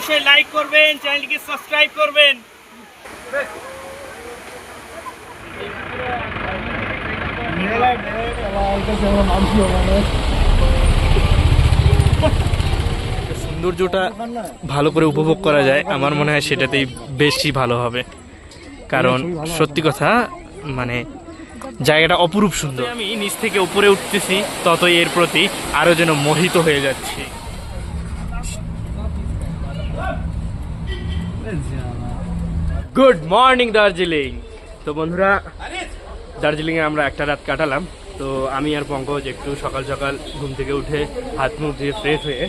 অবশ্যই লাইক করবেন, চ্যানেলটিকে সাবস্ক্রাইব করবেন। সৌন্দর্যটা ভালো করে উপভোগ করা যায়, আমার মনে হয় সেটাতেই বেশি ভালো হবে। কারণ সত্যি কথা মানে জায়গাটা অপরূপ সুন্দর। আমি নিচ থেকে উপরে উঠতেছি ততই এর প্রতি আরো যেন মোহিত হয়ে যাচ্ছি। Good morning Darjeeling. তো বন্ধুরা, দার্জিলিংয়ে আমরা একটা রাত কাটালাম। তো আমি আর পঙ্কজ একটু সকাল সকাল ঘুম থেকে উঠে হাত মুখ দিয়ে ফ্রেশ হয়ে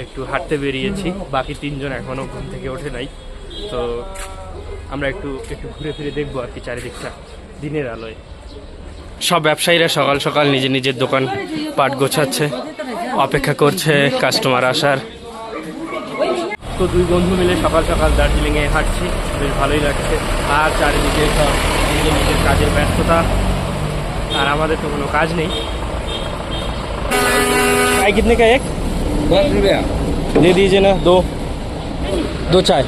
একটু হাঁটতে বেরিয়েছি। বাকি তিনজন এখনও ঘুম থেকে ওঠে নাই। তো আমরা একটু ঘুরে ফিরে দেখবো আর কি চারিদিকটা দিনের আলোয়। সব ব্যবসায়ীরা সকাল সকাল নিজের নিজের দোকান পাট গোছাচ্ছে, অপেক্ষা করছে কাস্টমার আসার। তো দুই বন্ধু মিলে সকাল সকাল দার্জিলিংয়ে হাঁটছি, বেশ ভালোই লাগছে। আর চারিদিকে সব নিজের নিজের কাজের ব্যস্ততা, আর আমাদের তো কোনো কাজ নেই। चाय कितने का एक? 10 रुपया दे दीजिए ना, दो चाय।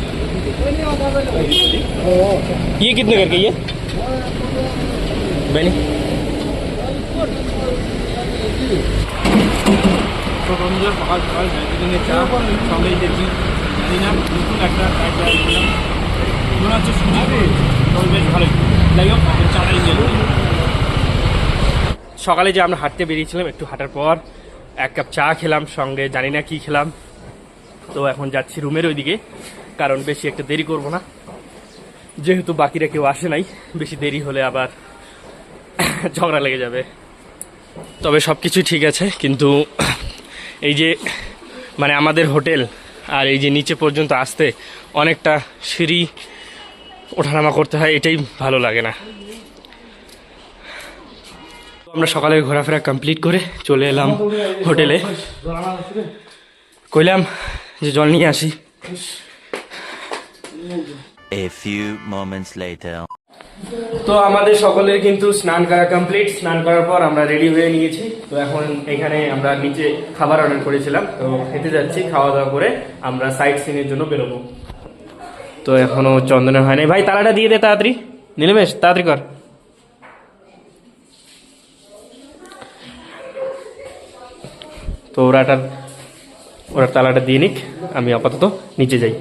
ये कितने करके ये बैनी? তো বন্ধুরা, সকাল সকাল দার্জিলিংয়ে চা সঙ্গে দেখি দিলাম নতুন একটা চায় দিলাম, মনে হচ্ছে শুনছি তবে বেশ ভালোই। যাই হোক, চাটাই গেল। সকালে যে আমরা হাঁটতে বেরিয়েছিলাম, একটু হাঁটার পর এক কাপ চা খেলাম, সঙ্গে জানি না কি খেলাম। তো এখন যাচ্ছি রুমের ওইদিকে, কারণ বেশি একটা দেরি করব না, যেহেতু বাকিরা কেউ আসে নাই। বেশি দেরি হলে আবার ঝগড়া লেগে যাবে। তবে সব কিছুই ঠিক আছে, কিন্তু এই যে মানে আমাদের হোটেল আর এই যে নিচে পর্যন্ত আসতে অনেকটা সিঁড়ি ওঠানামা করতে হয়, এটাই ভালো লাগে না। আমরা সকালে ঘোরাফেরা কমপ্লিট করে চলে এলাম হোটেলে। কইলাম যে জল নিয়ে আসি। A few moments later. তো আমাদের সকলের কিন্তু স্নান করা কমপ্লিট। স্নান করার পর আমরা রেডি হয়ে নিয়েছি। তো এখন এখানে আমরা নিচে খাবার অর্ডার করেছিলাম, তো খেতে যাচ্ছি। খাওয়া দাওয়া করে আমরা সাইট সিন এর জন্য বেরোবো। তো এখনো চন্দনের হয় নাই। ভাই তালাটা দিয়ে দে তাড়াতাড়ি, নীলমেশ তাড়াতাড়ি কর। তো ওরা তালাটা দিয়ে নিক, আমি আপাতত নিচে যাই।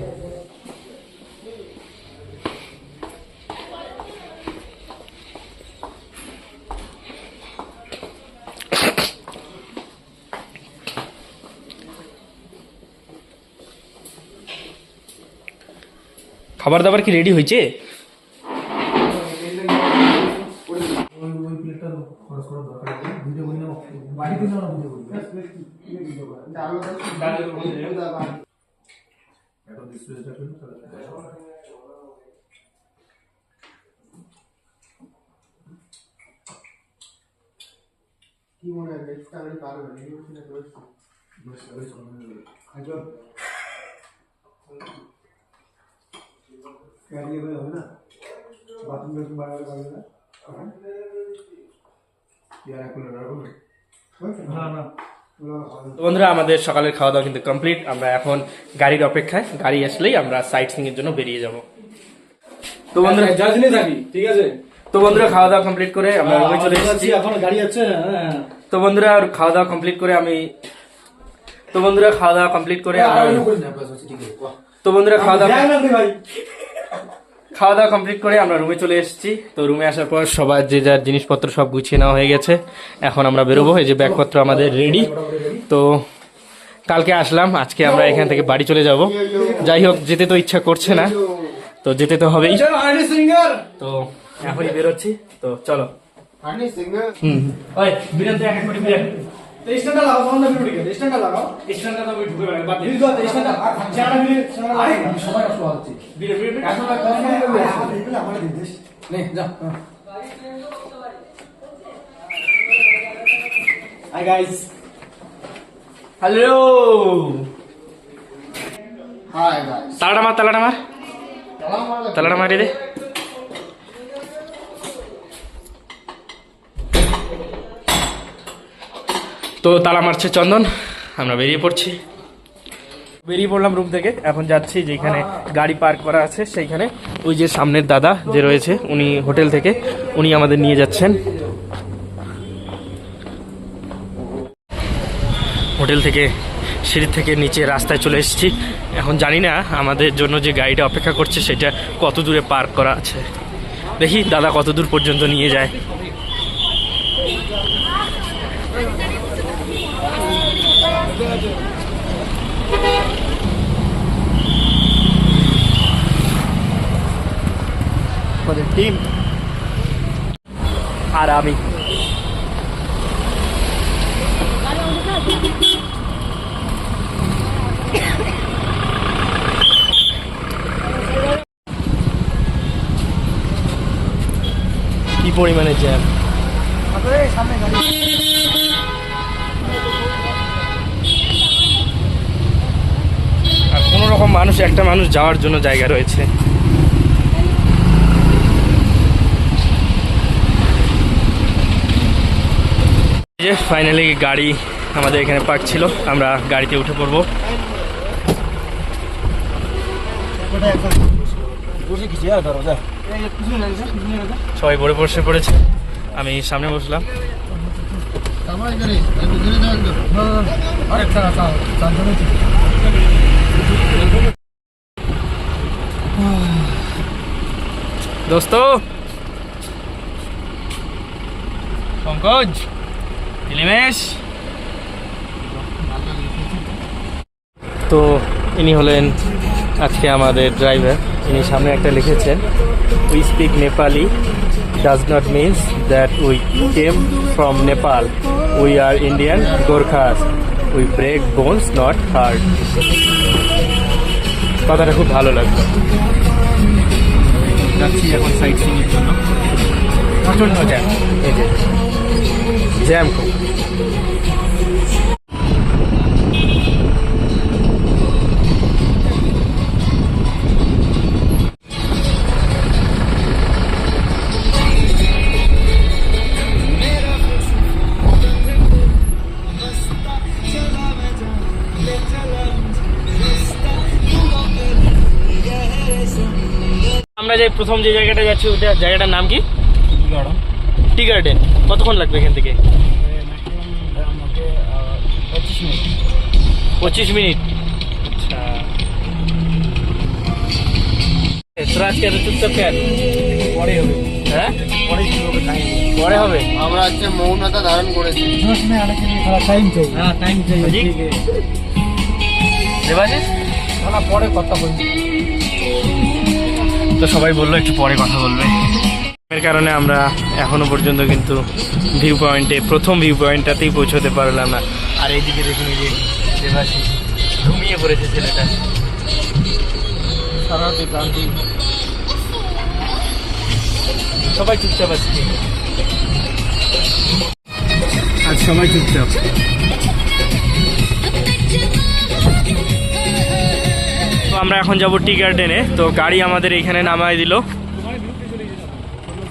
খাবার দাবার কি রেডি হয়েছে? কি মনে হয় নেক্সট আমি পারবো না, এই হচ্ছে না করেছি বস করে চলে আগে ক্যারিয়ে হয়ে হবে না, বাথরুম থেকে বাইরে যাবে না। ইয়ার এখন রাখো না না। বন্ধুরা, আমাদের সকালের খাওয়া দাওয়া কিন্তু কমপ্লিট। আমরা এখন গাড়ির অপেক্ষায়, গাড়ি আসলেই আমরা সাইট সিং এর জন্য বেরিয়ে যাব। তো বন্ধুরা জার্নি থাকি, ঠিক আছে। তো বন্ধুরা, খাওয়া দাওয়া কমপ্লিট করে আমরা রুমে চলে এসেছি। এখন গাড়ি আছে। তো বন্ধুরা, খাওয়া দাওয়া কমপ্লিট করে খাওয়া দাওয়া কমপ্লিট করে আমরা রুমে চলে এসেছি। তো রুমে আসার পর সবার যে যার জিনিসপত্র সব গুছিয়ে নেওয়া হয়ে গেছে। এখন আমরা বেরোবো। এই যে ব্যাগপত্র আমাদের রেডি। তো কালকে আসলাম, আজকে আমরা এখান থেকে বাড়ি চলে যাব। যাই হোক, যেতে তো ইচ্ছা করছে না, তো যেতে তো হবেই। তো এখনই বেরোচ্ছি, তো চলো। ওই বিরান তো এক এক করে বিরান স্ট্যান্ডটা লাগাও, বন্ধ করে ঢুকে স্ট্যান্ডটা লাগাও। স্ট্যান্ডটা তো ঢুকে বেড়াবে, বাদ দে। স্ট্যান্ডটা চারা মিলে আরে সময় নষ্ট হচ্ছে। বিরান এখন আমার নির্দেশ নে যা। Hi guys, hello. Hi guys, তালাটা মারি দে। তো তালা মারছে চন্দন, আমরা বেরিয়ে পড়ছি। বেরিয়ে পড়লাম রুম থেকে, এখন যাচ্ছি যেখানে গাড়ি পার্ক করা আছে সেইখানে। ওই যে সামনের দাদা যে রয়েছে উনি হোটেল থেকে উনি আমাদের নিয়ে যাচ্ছেন। হোটেল থেকে সিঁড়ি থেকে নিচে রাস্তায় চলে এসেছি। এখন জানি না আমাদের জন্য যে গাড়িটা অপেক্ষা করছে সেটা কত দূরে পার্ক করা আছে, দেখি দাদা কত দূর পর্যন্ত নিয়ে যায়। টিম আর আমি কি পরিমাণে জ্যাম। আর কোনো রকম মানুষ, একটা মানুষ যাওয়ার জন্য জায়গা রয়েছে। যে ফাইনালি গাড়ি আমাদের এখানে পার্ক ছিল, আমরা গাড়িতে উঠে পড়বো। সবাই বড়ে বসে পড়েছে, আমি সামনে বসলাম। দোস্ত পঙ্কজ, নীলিমেশ, তো ইনি হলেন আজকে আমাদের ড্রাইভার। ইনি সামনে একটা লিখেছেন, we speak Nepali does not means that we came from Nepal, we are Indian Gorkhas, we break bones not heart. কথাটা খুব ভালো লাগলো। যাচ্ছি এখন সাইট সিং এর জন্য। প্রচন্ড জ্যাম, এই যে জ্যাম খুব। আমরা যে প্রথম যে জায়গাটা যাচ্ছি ওটা জায়গাটার নাম কি? Tea garden. কতক্ষণ লাগবে এখান থেকে? 25 মিনিট। আচ্ছা, তোরা আজকে এত চুপচাপ কেন? পরে হবে। হ্যাঁ, পরে হবে। আমরা আজকে মৌনতা ধারণ করেছি। দেবাশিস পরে কথা বলছি। তো সবাই বললো একটু পরে কথা বলবে। এর কারণে আমরা এখনো পর্যন্ত কিন্তু ভিউ পয়েন্টে, প্রথম ভিউ পয়েন্টটাতেই পৌঁছতে পারলাম না। আর এইদিকে দেখুন, এই যে দেবাশিস ঘুমিয়ে পড়েছে ছেলেটা। সবাই চুপচাপ আছে, আজ সবাই চুপচাপ। তো আমরা এখন যাব টি গার্ডেনে। তো গাড়ি আমাদের এখানে নামায় দিল।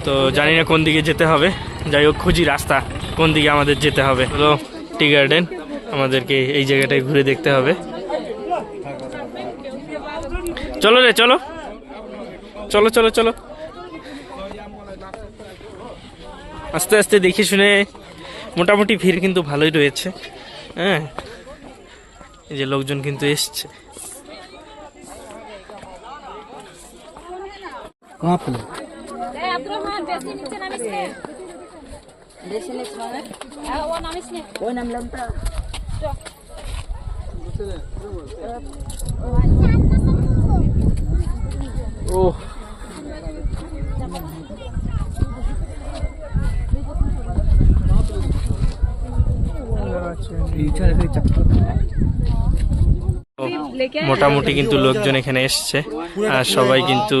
তো জানি না কোন দিকে যেতে হবে, যাই হোক খুঁজি রাস্তা কোন দিকে আমাদের যেতে হবে। তো টি গার্ডেন, আমাদেরকে এই জায়গাটায় ঘুরে দেখতে হবে। চলো রে, চলো চলো চলো চলো, আস্তে আস্তে দেখে শুনে। মোটামুটি ভিড় কিন্তু ভালোই রয়েছে। হ্যাঁ, এই যে লোকজন কিন্তু এসছে। ও মোটামুটি কিন্তু লোকজন এখানে এসছে, আর সবাই কিন্তু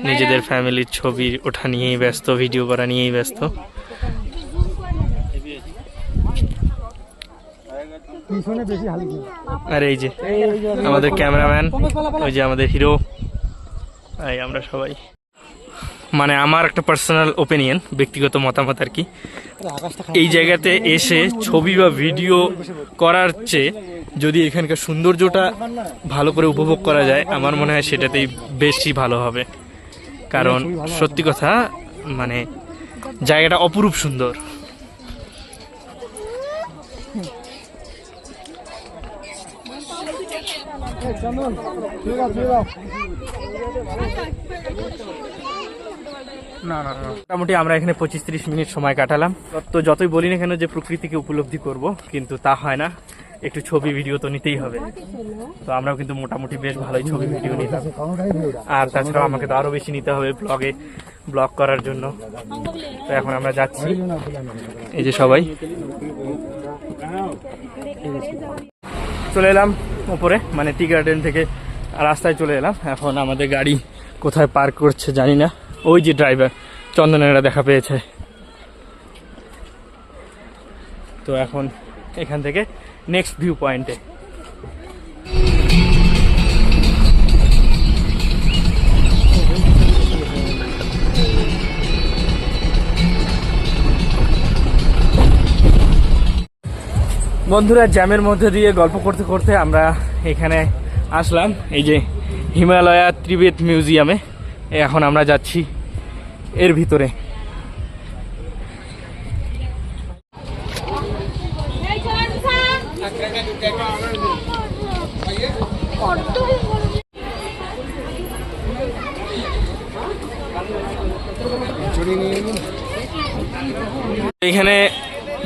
নিজেদের ফ্যামিলির ছবি ওঠা নিয়েই ব্যস্ত, ভিডিও করা নিয়েই ব্যস্ত। আর এই যে আমাদের ক্যামেরাম্যান, ওই যে আমাদের হিরো, এই আমরা সবাই। মানে আমার একটা পার্সোনাল ওপিনিয়ন, ব্যক্তিগত মতামত আর কি, এই জায়গাতে এসে ছবি বা ভিডিও করার চেয়ে যদি এখানকার সৌন্দর্যটা ভালো করে উপভোগ করা যায়, আমার মনে হয় সেটাতেই বেশি ভালো হবে। কারণ সত্যি কথা মানে জায়গাটা অপরূপ সুন্দর। মোটামুটি আমরা এখানে 25-30 মিনিট সময় কাটালাম। তো যতই বলি না কেন যে প্রকৃতিকে উপলব্ধি করব, কিন্তু তা হয় না, একটু ছবি ভিডিও তো নিতেই হবে। তো আমরাও কিন্তু মোটামুটি বেশ ভালোই ছবি ভিডিও নিলাম, আর তাছাড়াও আমাকে তো আরো বেশি নিতে হবে ব্লগ করার জন্য। তো এখন আমরা যাচ্ছি, এই যে সবাই চলে এলাম উপরে, মানে টি গার্ডেন থেকে রাস্তায় চলে এলাম। এখন আমাদের গাড়ি কোথায় পার্ক করছে জানি না, ওই যে ড্রাইভার চন্দনেরা দেখা পেয়েছে। তো এখন এখান থেকে নেক্সট ভিউ পয়েন্টে। বন্ধুরা, জ্যামের মধ্যে দিয়ে গল্প করতে করতে আমরা এখানে আসলাম, এই যে হিমালয়া ত্রিবেদ মিউজিয়ামে। এখন আমরা যাচ্ছি এর ভিতরে। এখানে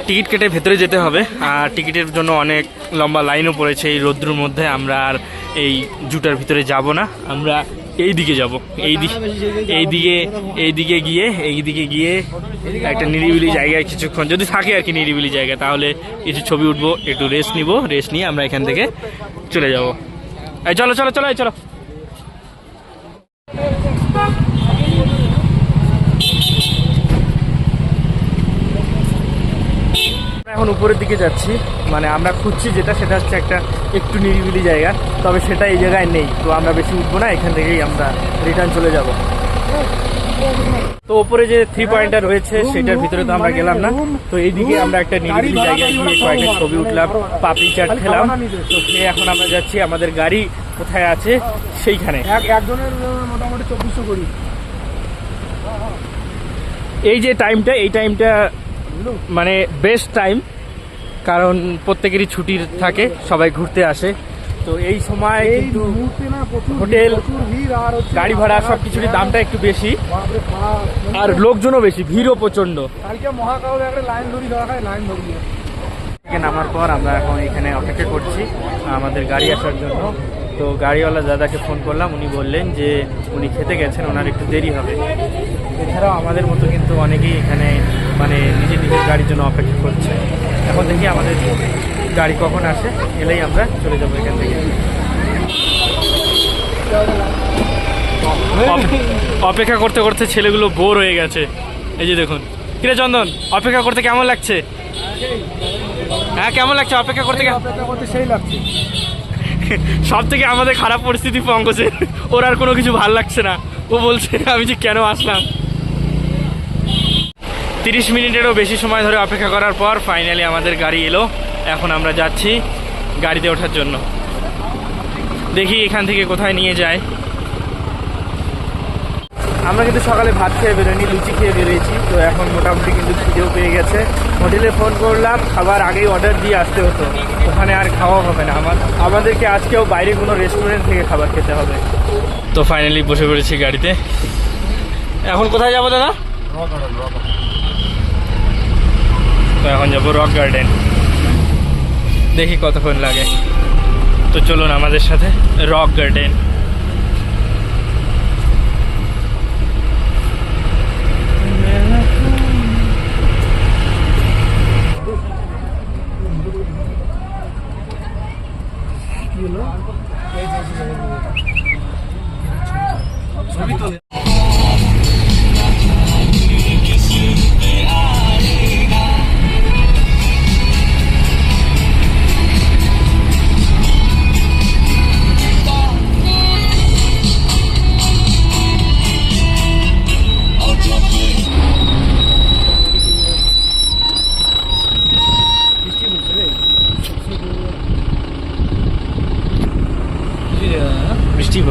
টিকিট কেটে ভেতরে যেতে হবে, আর টিকিটের জন্য অনেক লম্বা লাইনও পড়েছে এই রোদ্রুর মধ্যে। আমরা আর এই জুটার ভিতরে যাব না, আমরা এই দিকে যাব, এইদিকে গিয়ে একটা নিরিবিলি জায়গায় কিছুক্ষণ যদি থাকে আর কি, নিরিবিলি জায়গা, তাহলে কিছু ছবি উঠবো, একটু রেস্ট নিব, রেস্ট নিয়ে আমরা এখান থেকে চলে যাব। এই চলো চলো চলো, এই চলো। এখন উপরের দিকে যাচ্ছি, মানে আমরা খুঁজছি যেটা, সেটা হচ্ছে একটা একটু নিরিবিলি জায়গা, তবে সেটা এই জায়গায় নেই। তো আমরা বেশি উঠবো না, এখান থেকেই আমরা রিটার্ন চলে যাব। তো উপরে যে 3 পয়েন্টটা রয়েছে সেটার ভিতরে তো আমরা গেলাম না। তো এইদিকে আমরা একটা নিরিবিলি জায়গায় গিয়ে কয়েকটা ছবি উঠলাম, পাপড়ি চাট খেলাম। তো খেয়ে এখন আমরা যাচ্ছি আমাদের গাড়ি কোথায় আছে সেইখানে। একজনের মোটামুটি 2400 করি। এই যে টাইমটা, এই টাইমটা মানে বেস্ট টাইম, কারণ প্রত্যেকেরই ছুটি থাকে, সবাই ঘুরতে আসে। তো এই সময় কিন্তু হোটেল, গাড়ি ভাড়া সবকিছুরই দামটা একটু বেশি, আর লোকজনও বেশি, ভিড়ও প্রচন্ড। নামার পর আমরা এখন এখানে অপেক্ষা করছি আমাদের গাড়ি আসার জন্য। তো গাড়িওয়ালা দাদাকে ফোন করলাম, উনি বললেন যে উনি খেতে গেছেন, ওনার একটু দেরি হবে। এছাড়াও আমাদের মতো কিন্তু অনেকেই এখানে মানে নিজের গাড়ির জন্য অপেক্ষা করছে। এখন দেখি আমাদের গাড়ি কখন আসে, এলেই আমরা চলে যাবো এখান থেকে। অপেক্ষা করতে করতে ছেলেগুলো বোর হয়ে গেছে। এই যে দেখুন, কিরে চন্দন, অপেক্ষা করতে কেমন লাগছে? হ্যাঁ, কেমন লাগছে অপেক্ষা করতে? সেই লাগছে। সব থেকে আমাদের খারাপ পরিস্থিতি পঙ্কজের, ওর আর কোনো কিছু ভাল লাগছে না। ও বলছে আমি যে কেন আসলাম। 30 মিনিটেরও বেশি সময় ধরে অপেক্ষা করার পর ফাইনালি আমাদের গাড়ি এলো। এখন আমরা যাচ্ছি গাড়িতে ওঠার জন্য। দেখি এখান থেকে কোথায় নিয়ে যায়। আমরা কিন্তু সকালে ভাত খেয়ে বেরোয়নি, লুচি খেয়ে বেরিয়েছি। তো এখন মোটামুটি কিন্তু খিদেও পেয়ে গেছে। হোটেলে ফোন করলাম, খাবার আগেই অর্ডার দিয়ে আসতে হতো, ওখানে আর খাওয়া হবে না। আমাদেরকে আজকেও বাইরে কোনো রেস্টুরেন্ট থেকে খাবার খেতে হবে। তো ফাইনালি বসে পড়েছি গাড়িতে। এখন কোথায় যাবো দাদা? তো এখন যাবো রক গার্ডেন, দেখি কতক্ষণ লাগে। তো চলুন আমাদের সাথে রক গার্ডেন।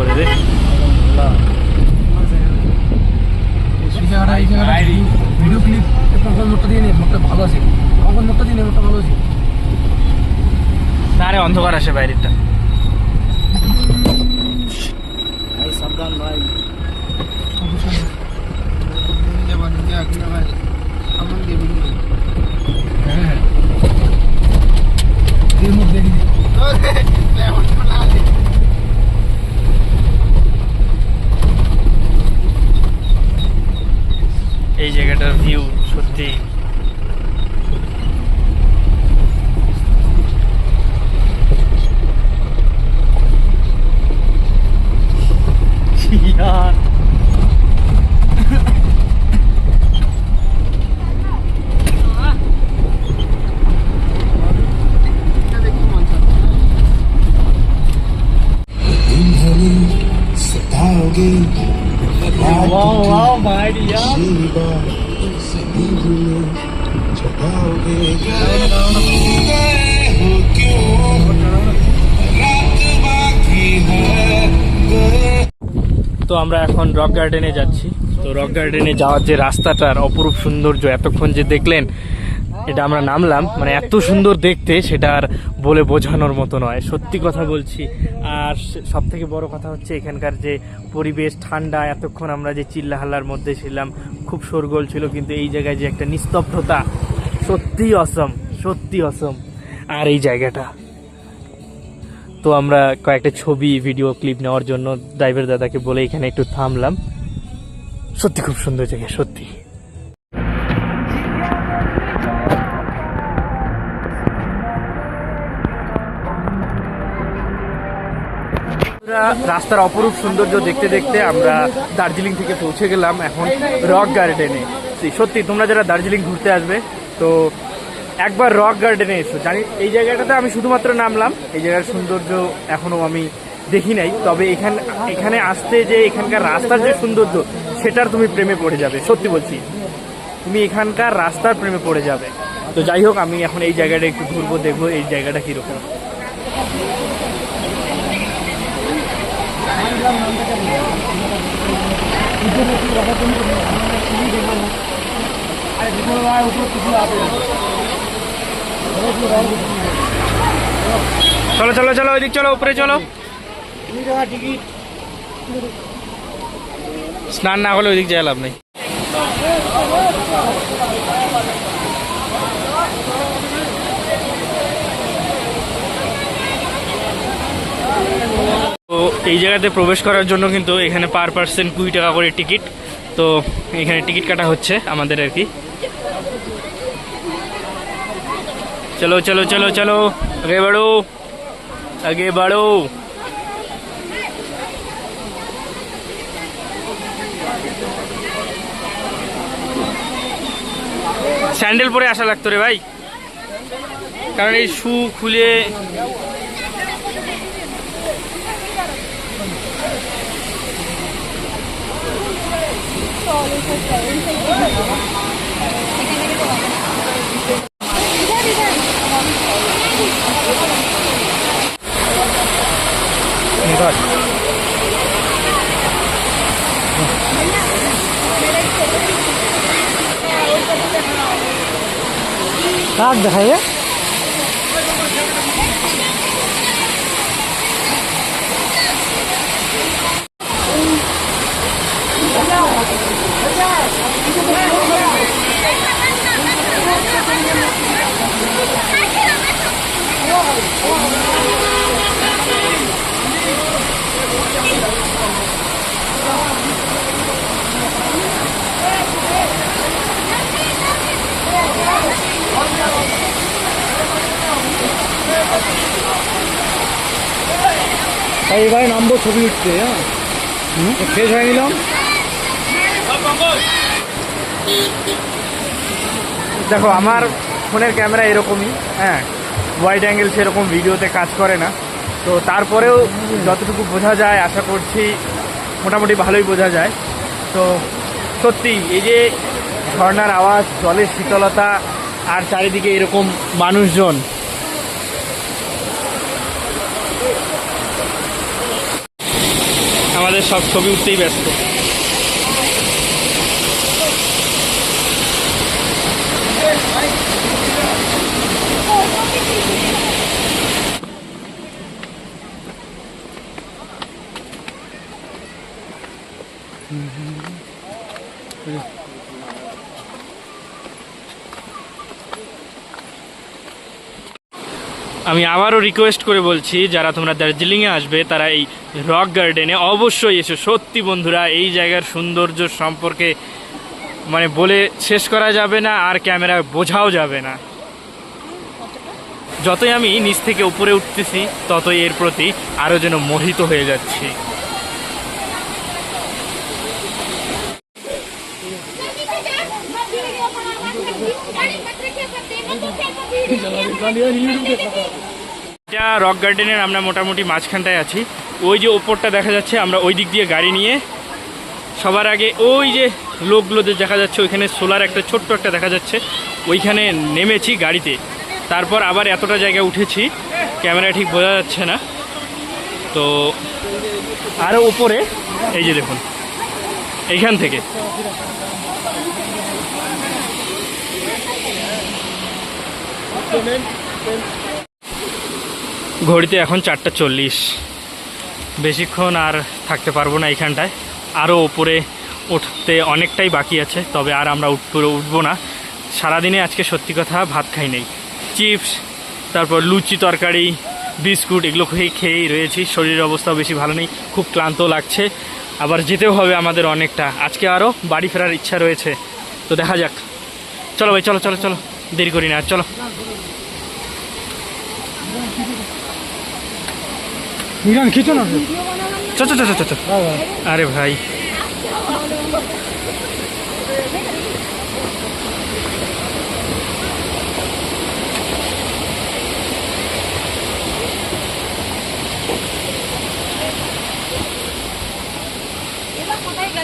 করে রে। ভিডিও ক্লিপ পঙ্কজ মোটটা দিয়ে নে, মোটটা ভালো আছে, পঙ্কজ মোটটা দিয়ে নে, মোটটা ভালো আছে। না রে, অন্ধকার আসে বাইরেটা। ভাই সাবধান ভাই। হ্যাঁ এর মধ্যে দেখি এই জায়গাটার ভিউ সত্যি यार। वाह वाह बढ़िया। তো আমরা এখন রক গার্ডেনে যাচ্ছি। তো রক গার্ডেনে যাওয়ার যে রাস্তাটার অপরূপ সৌন্দর্য এতক্ষণ যে দেখলেন, এটা আমরা নামলাম, মানে এত সুন্দর দেখতে সেটা আর বলে বোঝানোর মতো নয়, সত্যি কথা বলছি। আর সব থেকে বড় কথা হচ্ছে এখানকার যে পরিবেশ ঠান্ডা, এতক্ষণ আমরা যে চিল্লাহাল্লার মধ্যে ছিলাম, খুব শোরগোল ছিল, কিন্তু এই জায়গায় যে একটা নিস্তব্ধতা, সত্যি অসম, সত্যি অসম। আর এই জায়গাটা তো আমরা কয়েকটা ছবি ভিডিও ক্লিপ নেওয়ার জন্য ড্রাইভার দাদাকে বলে এখানে একটু থামলাম। সত্যি খুব সুন্দর জায়গা, সত্যি। রাস্তার অপরূপ সৌন্দর্য দেখতে দেখতে আমরা দার্জিলিং থেকে পৌঁছে গেলাম এখন রক গার্ডেনে। সত্যি তোমরা যারা দার্জিলিং ঘুরতে আসবে তো একবার রক গার্ডেনে এসো। জানি এই জায়গাটাতে আমি শুধুমাত্র নামলাম, এই জায়গার সৌন্দর্য এখনো আমি দেখি নাই, তবে এখানে আসতে যে এখানকার রাস্তার যে সৌন্দর্য সেটার তুমি প্রেমে পড়ে যাবে, সত্যি বলছি, তুমি এখানকার রাস্তার প্রেমে পড়ে যাবে। তো যাই হোক, আমি এখন এই জায়গাটা একটু ঘুরবো, দেখবো এই জায়গাটা কীরকম। চলো চলো চলো, ওইদিক চলো, উপরে চলো। স্নান না হলে ওইদিক যাই লাভ নেই। তো এই জায়গাতে প্রবেশ করার জন্য কিন্তু এখানে পার পার্সন 20 টাকা করে টিকিট। তো এখানে টিকিট কাটা হচ্ছে আমাদের আর কি। চলো চলো চলো চলো, আগে বাড়ো, আগে বাড়ো। স্যান্ডেল পরে আসা লাগতো রে ভাই, কারণ এই শু খুলে কাক দেখায়। এইবারে নামবো, ছবি উঠছে। হ্যাঁ, শেষ হয়ে নিলাম। দেখো আমার ফোনের ক্যামেরা এরকমই, হ্যাঁ, ওয়াইড অ্যাঙ্গেল সেরকম ভিডিওতে কাজ করে না, তো তারপরেও যতটুকু বোঝা যায় আশা করছি মোটামুটি ভালোই বোঝা যায়। তো সত্যি এই যে ঝর্ণার আওয়াজ, জলের শীতলতা, আর চারিদিকে এরকম মানুষজন, আমাদের সব ছবি উঠতেই ব্যস্ত। আমি আবারও রিকোয়েস্ট করে বলছি, যারা তোমরা দার্জিলিংয়ে আসবে তারা এই রক গার্ডেনে অবশ্যই এসো। সত্যি বন্ধুরা, এই জায়গার সৌন্দর্য সম্পর্কে মানে বলে শেষ করা যাবে না, আর ক্যামেরায় বোঝাও যাবে না। যতই আমি নিচ থেকে উপরে উঠতেছি ততই এর প্রতি আরও যেন মোহিত হয়ে যাচ্ছি। এটা রক গার্ডেনের আমরা মোটামুটি মাঝখানটায় আছি। ওই যে ওপরটা দেখা যাচ্ছে, আমরা ওই দিক দিয়ে গাড়ি নিয়ে সবার আগে ওই যে লোকগুলোদের দেখা যাচ্ছে, ওইখানে সোলার একটা ছোট্ট একটা দেখা যাচ্ছে, ওইখানে নেমেছি গাড়িতে। তারপর আবার এতটা জায়গা উঠেছি, ক্যামেরা ঠিক বোঝা যাচ্ছে না। তো আরও উপরে এই যে দেখুন, এইখান থেকে ঘড়িতে এখন 4:40। বেশিক্ষণ আর থাকতে পারবো না এইখানটায়, আরও উপরে উঠতে অনেকটাই বাকি আছে। তবে আর আমরা উঠবো না। সারাদিনে আজকে সত্যি কথা ভাত খাই নেই, চিপস, তারপর লুচি তরকারি, বিস্কুট, এগুলো খেয়েই রয়েছি। শরীরের অবস্থাও বেশি ভালো নেই, খুব ক্লান্ত লাগছে। আবার যেতেও হবে আমাদের অনেকটা, আজকে আরও বাড়ি ফেরার ইচ্ছা রয়েছে। তো দেখা যাক। চলো ভাই, চলো চলো চলো, দেরি করি না আর, চলো। খিচো না, চল চল চল চল। আরে ভাই,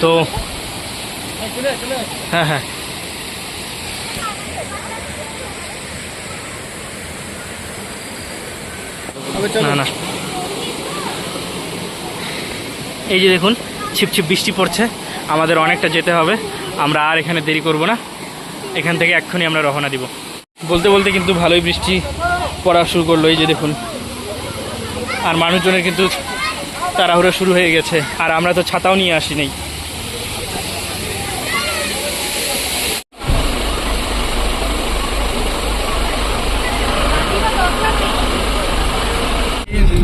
তো হ্যাঁ হ্যাঁ, না না, এই যে দেখুন ছিপছিপ বৃষ্টি পড়ছে, আমাদের অনেকটা যেতে হবে। আমরা আর এখানে দেরি করব না, এখান থেকে এক্ষুনি আমরা রওনা দিব। বলতে বলতে কিন্তু ভালোই বৃষ্টি পড়া শুরু করলো, এই যে দেখুন। আর মানুষজনের কিন্তু তাড়াহুড়ো শুরু হয়ে গেছে, আর আমরা তো ছাতাও নিয়ে আসি নাই।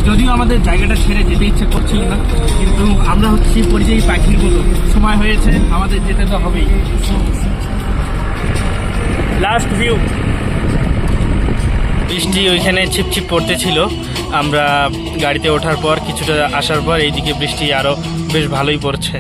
যদিও আমাদের জায়গাটা ছেড়ে যেতে ইচ্ছে করছিল না, কিন্তু আমরা হচ্ছি পরিযায়ী পাখির মতো, সময় হয়েছে, আমাদের যেতে তো হবেই। Last view. বৃষ্টি ওইখানে ছিপছিপ পড়তেছিল, আমরা গাড়িতে ওঠার পর কিছুটা আসার পর এইদিকে বৃষ্টি আরও বেশ ভালোই পড়ছে।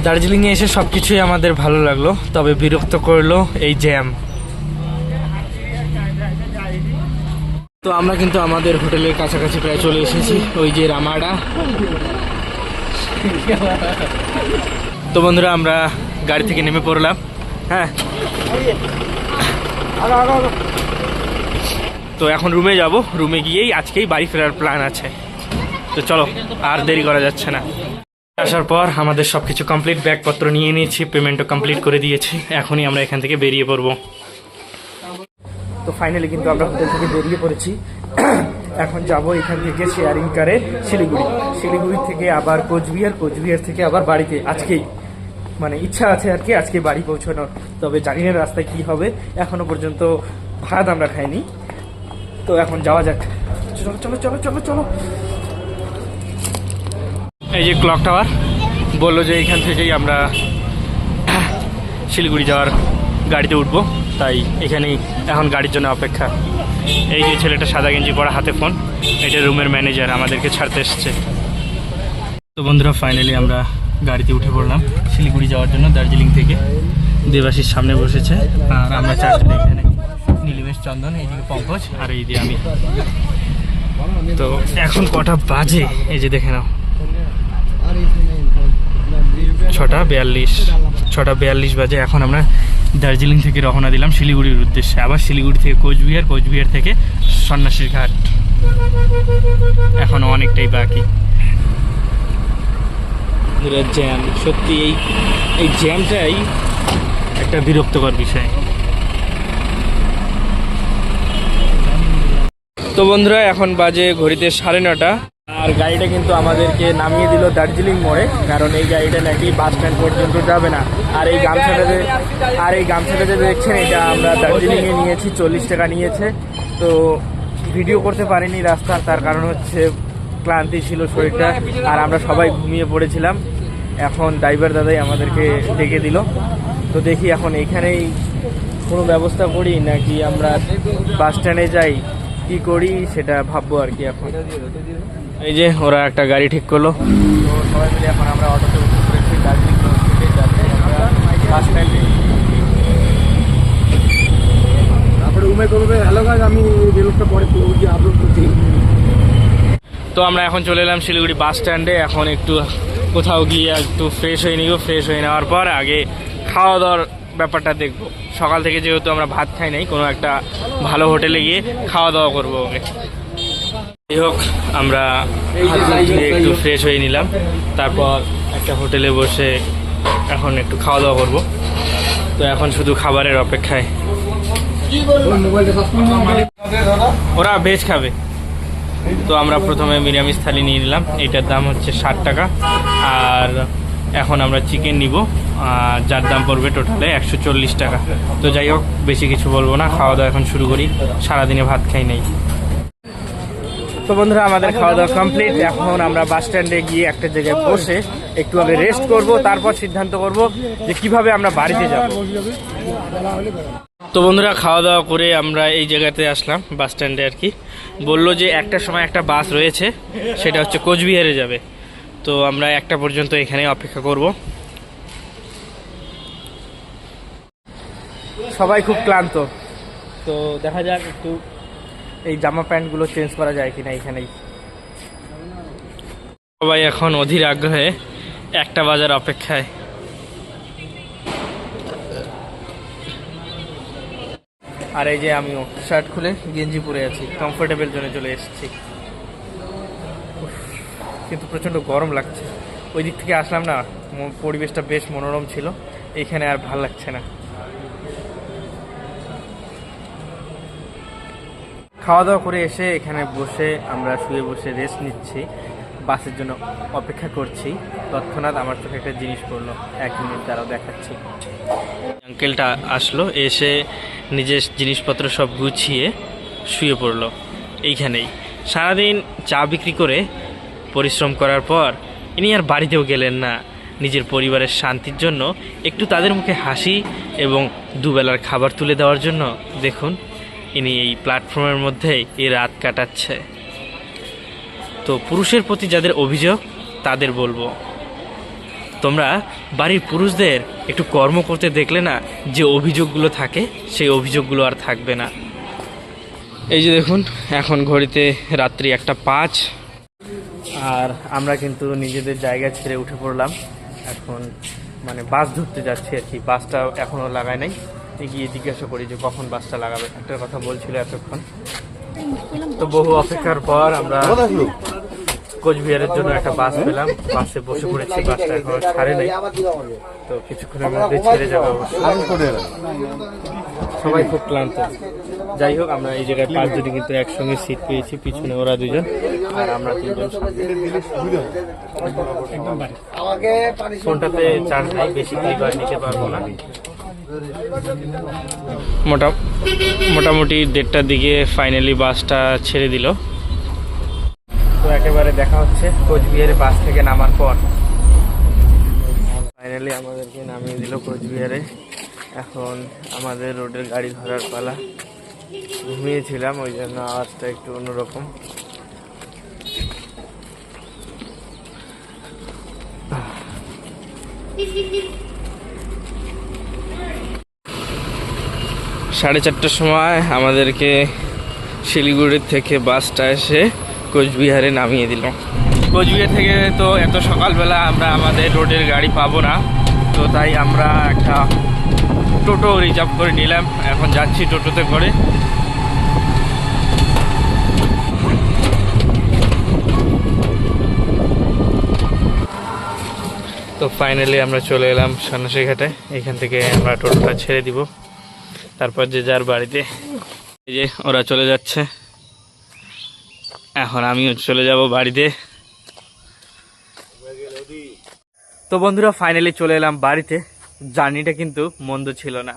দার্জিলিংয়ে এসে সব কিছুই আমাদের ভালো লাগলো, তবে বিরক্ত করলো এই জ্যাম। তো আমরা কিন্তু আমাদের হোটেলের কাছাকাছি প্রায় চলে এসেছি, ওই যে রামাডা। তো বন্ধুরা, আমরা গাড়ি থেকে নেমে পড়লাম। হ্যাঁ, তো এখন রুমে যাব, রুমে গিয়েই আজকেই বাড়ি ফেরার প্ল্যান আছে। তো চলো, আর দেরি করা যাচ্ছে না। আসার পর আমাদের সব কিছু কমপ্লিট, ব্যাগপত্র নিয়ে নিয়েছি, পেমেন্টও কমপ্লিট করে দিয়েছি। এখনই আমরা এখান থেকে বেরিয়ে পড়বো। তো ফাইনালি কিন্তু আমরা হোটেল থেকে বেরিয়ে পড়েছি। এখন যাব এখান থেকে শেয়ারিং কারে শিলিগুড়ি, শিলিগুড়ি থেকে আবার কোচবিহার, কোচবিহার থেকে আবার বাড়িতে। আজকেই মানে ইচ্ছা আছে আর কি আজকে বাড়ি পৌঁছানোর, তবে জানি না রাস্তায় কী হবে। এখনো পর্যন্ত ভাত আমরা খাইনি, তো এখন যাওয়া যাক। চলো চলো চলো চলো চলো। এই যে ক্লক টাওয়ার, বললো যে এইখান থেকেই আমরা শিলিগুড়ি যাওয়ার গাড়িতে উঠবো, তাই এখানেই এখন গাড়ির জন্য অপেক্ষা। এই যে ছেলেটা সাদা গেঞ্জি পরা, হাতে ফোন, এটা রুমের ম্যানেজার, আমাদেরকে ছাড়তে এসছে। তো বন্ধুরা, ফাইনালি আমরা গাড়িতে উঠে পড়লাম শিলিগুড়ি যাওয়ার জন্য। দার্জিলিং থেকে দেবাশিস সামনে বসেছে, আর আমরা চারজন এখানে, নীলিমেশ, চন্দন, এইদিকে পঙ্কজ, আর এই দিয়ে আমি। তো এখন কটা বাজে এই যে দেখে নাও, 6:42 বাজে। এখন আমরা দার্জিলিং থেকে রওনা দিলাম শিলিগুড়ির উদ্দেশ্যে, আবার শিলিগুড়ি থেকে কোচবিহার থেকে সন্ন্যাসীর ঘাট। এখন অনেকটাই বাকি। জ্যাম, সত্যি এই জ্যামটাই একটা বিরক্তকর বিষয়। তো বন্ধুরা, এখন বাজে ঘড়িতে 9:30, আর গাড়িটা কিন্তু আমাদেরকে নামিয়ে দিল দার্জিলিং মোড়ে, কারণ এই গাড়িটা নাকি বাস স্ট্যান্ড পর্যন্ত যাবে না। আর এই গামছাটা যে দেখছেন, এটা আমরা দার্জিলিংয়ে নিয়েছি, 40 টাকা নিয়েছে। তো ভিডিও করতে পারিনি রাস্তার, তার কারণ হচ্ছে ক্লান্তি ছিল শরীরটা, আর আমরা সবাই ঘুমিয়ে পড়েছিলাম। এখন ড্রাইভার দাদাই আমাদেরকে ডেকে দিল। তো দেখি এখন এখানেই কোনো ব্যবস্থা করি নাকি আমরা বাস স্ট্যান্ডে যাই, কি করি সেটা ভাববো আর কি। এখন এই যে ওরা একটা গাড়ি ঠিক করলো, তো সবাই মিলে এখন আমরা অটোতে উঠে পড়েছি দার্জিলিং থেকে যাচ্ছি আমরা বাস স্ট্যান্ডে। তারপরে উমে করবে হ্যালো গাইস, আমি রেলটা পরে আপলোড করছি। তো আমরা এখন চলে এলাম শিলিগুড়ি বাস স্ট্যান্ডে। এখন একটু কোথাও গিয়ে একটু ফ্রেশ হয়ে নিব। ফ্রেশ হয়ে নেওয়ার পর আগে খাওয়া দাওয়ার ব্যাপারটা দেখবো। সকাল থেকে যেহেতু আমরা ভাত খাই নাই, কোনো একটা ভালো হোটেলে গিয়ে খাওয়া দাওয়া করবো ওকে। যাই হোক, আমরা হাত মুখ ধুয়ে একটু ফ্রেশ হয়ে নিলাম, তারপর একটা হোটেলে বসে এখন একটু খাওয়া দাওয়া করবো। তো এখন শুধু খাবারের অপেক্ষায়। ওরা ভেজ খাবে, তো আমরা প্রথমে নিরামিষ থালি নিয়ে নিলাম। এইটার দাম হচ্ছে 60 টাকা। আর এখন আমরা চিকেন নিব, যার দাম পড়বে টোটালে 140 টাকা। তো যাই হোক, বেশি কিছু বলবো না, খাওয়া দাওয়া এখন শুরু করি। সারাদিনে ভাত খাই নাই। তো বন্ধুরা, আমাদের খাওয়া দাওয়া কমপ্লিট। এখন আমরা বাস স্ট্যান্ডে গিয়ে একটা জায়গায় বসে একটু আগে রেস্ট করব, তারপর সিদ্ধান্ত করব যে কিভাবে আমরা বাড়িতে যাব। তো বন্ধুরা, খাওয়া দাওয়া করে আমরা এই জায়গাতে আসলাম বাস স্ট্যান্ডে আর কি। বললো যে একটার সময় একটা বাস রয়েছে, সেটা হচ্ছে কোচবিহারে যাবে। তো আমরা 1টা পর্যন্ত এখানে অপেক্ষা করব। সবাই খুব ক্লান্ত, তো দেখা যাক একটু এই জামা প্যান্টগুলো চেঞ্জ করা যায় কিনা এখানেই। সবাই এখন অধীর আগ্রহে 1টা বাজার অপেক্ষায়। আর এই যে আমিও শার্ট খুলে গেঞ্জি পরে আছি, কমফোর্টেবল জোনে চলে এসেছি। কিন্তু প্রচণ্ড গরম লাগছে। ওই দিক থেকে আসলাম না, পরিবেশটা বেশ মনোরম ছিল, এখানে আর ভাল লাগছে না। খাওয়া দাওয়া করে এসে এখানে বসে আমরা শুয়ে বসে রেস্ট নিচ্ছি, বাসের জন্য অপেক্ষা করছি। তৎক্ষণাৎ আমার চোখে একটা জিনিস পড়লো, 1 মিনিট দ্বারাও দেখাচ্ছি। আঙ্কেলটা আসলো, এসে নিজের জিনিসপত্র সব গুছিয়ে শুয়ে পড়লো এইখানেই। সারাদিন চা বিক্রি করে পরিশ্রম করার পর ইনি আর বাড়িতেও গেলেন না। নিজের পরিবারের শান্তির জন্য, একটু তাদের মুখে হাসি এবং দুবেলার খাবার তুলে দেওয়ার জন্য দেখুন ইনি এই প্ল্যাটফর্মের মধ্যেই এই রাত কাটাচ্ছে। তো পুরুষের প্রতি যাদের অভিযোগ তাদের বলবো, তোমরা বাড়ির পুরুষদের একটু কর্ম করতে দেখলে না, যে অভিযোগগুলো থাকে সেই অভিযোগগুলো আর থাকবে না। এই যে দেখুন, এখন ঘড়িতে রাত্রি 1:05, আর আমরা কিন্তু নিজেদের জায়গা ছেড়ে উঠে পড়লাম। এখন মানে বাস ধরতে যাচ্ছি আর কি। বাসটা এখনও লাগায় নাই, গিয়ে জিজ্ঞাসা করি যে কখন বাসটা লাগাবে। একটা কথা বলছিল এতক্ষণ। তো বহু অপেক্ষার পর আমরা কোচবিহারের জন্য একটা বাস পেলাম, বাসে বসে পড়েছি। বাসটা এখনো ছাড়ে নাই, তো কিছুক্ষণের মধ্যে ছেড়ে যাবে অবশ্যই। সবাই খুব ক্লান্ত। যাই হোক, আমরা এই জায়গায় 5 জনই কিন্তু একসঙ্গে সিট পেয়েছি, পিছনে ওরা 2 জন আর আমরা 3 জন। ফোনটাতে চার্জ নাই, বেশি ক্লিপার নিতে পারবো না। মোটামুটি 1:30টার দিকে ফাইনালি বাসটা ছেড়ে দিল। তো একেবারে দেখা হচ্ছে কোচবিহারে বাস থেকে নামার পর। ফাইনালি আমাদেরকে নামিয়ে দিল কোচবিহারে। এখন আমাদের রোডের গাড়ি ধরার পালা। ঘুমিয়েছিলাম, ওই জন্য আওয়াজটা একটু অন্যরকম। 4:30টার সময় আমাদেরকে শিলিগুড়ির থেকে বাসটা এসে কোচবিহারে নামিয়ে দিল। কোচবিহার থেকে তো এত সকালবেলা আমরা আমাদের রোডের গাড়ি পাবো না, তো তাই আমরা একটা টোটো রিজার্ভ করে নিলাম। এখন যাচ্ছি টোটোতে করে। তো ফাইনালি আমরা চলে এলাম সন্ন্যাসী ঘাটে। এখান থেকে আমরা টোটোটা ছেড়ে দিব, তারপর যে যার বাড়িতে। এই যে ওরা চলে যাচ্ছে, এখন আমিও চলে যাব বাড়িতে। তো বন্ধুরা ফাইনালি চলে এলাম বাড়িতে। জার্নিটা কিন্তু মন্দ ছিল না।